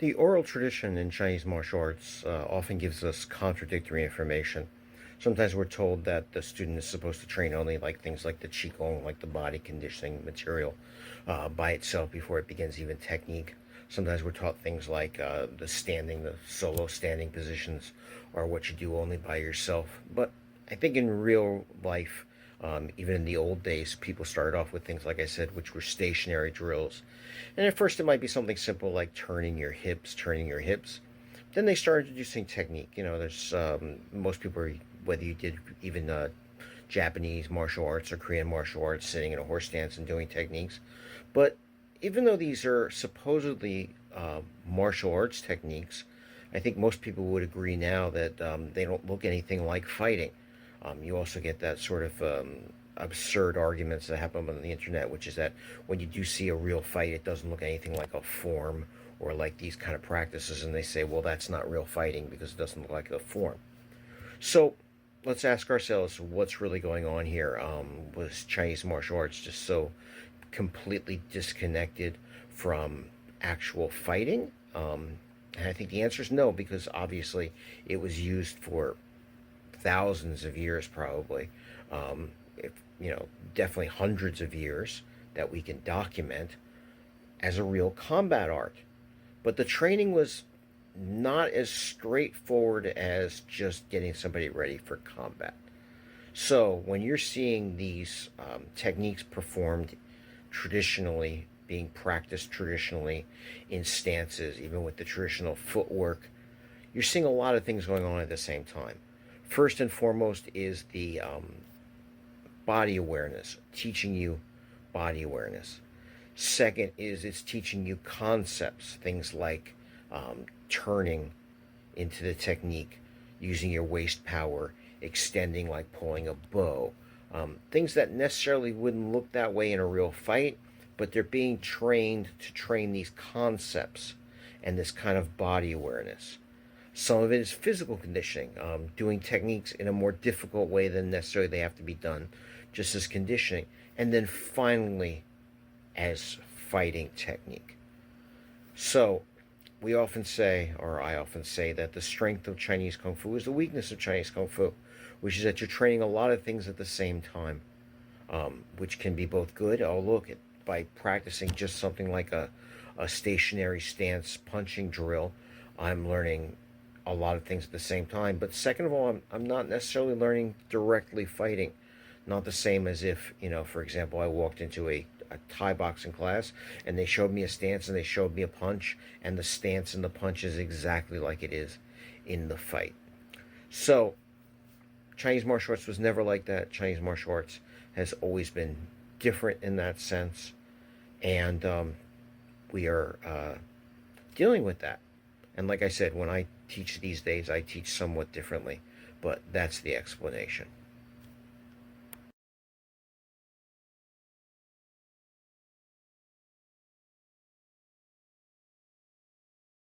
The oral tradition in Chinese martial arts often gives us contradictory information. Sometimes we're told that the student is supposed to train only like things like the qigong, like the body conditioning material, by itself before it begins even technique. Sometimes we're taught things like the solo standing positions are what you do only by yourself. But I think in real life, even in the old days, people started off with things, like I said, which were stationary drills. And at first, it might be something simple like turning your hips, turning your hips. Then they started introducing technique. There's most people, whether you did even Japanese martial arts or Korean martial arts, sitting in a horse stance and doing techniques. But even though these are supposedly martial arts techniques, I think most people would agree now that they don't look anything like fighting. You also get that sort of absurd arguments that happen on the internet, which is that when you do see a real fight, it doesn't look anything like a form or like these kind of practices, and they say, well, that's not real fighting because it doesn't look like a form. So let's ask ourselves what's really going on here. Was Chinese martial arts just so completely disconnected from actual fighting? And I think the answer is no, because obviously it was used for thousands of years, probably, if definitely hundreds of years that we can document as a real combat art. But the training was not as straightforward as just getting somebody ready for combat. So when you're seeing these techniques performed traditionally, being practiced traditionally in stances, even with the traditional footwork, you're seeing a lot of things going on at the same time. First and foremost is the body awareness, teaching you body awareness. Second is it's teaching you concepts, things like turning into the technique, using your waist power, extending like pulling a bow. Things that necessarily wouldn't look that way in a real fight, but they're being trained to train these concepts and this kind of body awareness. Some of it is physical conditioning, doing techniques in a more difficult way than necessarily they have to be done, just as conditioning. And then finally, as fighting technique. So, we often say, or I often say, that the strength of Chinese Kung Fu is the weakness of Chinese Kung Fu, which is that you're training a lot of things at the same time, which can be both good. Oh, look, by practicing just something like a stationary stance punching drill, I'm learning a lot of things at the same time. But second of all, I'm not necessarily learning directly fighting. Not the same as if, for example, I walked into a Thai boxing class and they showed me a stance and they showed me a punch, and the stance and the punch is exactly like it is in the fight. So, Chinese martial arts was never like that. Chinese martial arts has always been different in that sense, and we are dealing with that. And like I said, when I teach these days, I teach somewhat differently, but that's the explanation.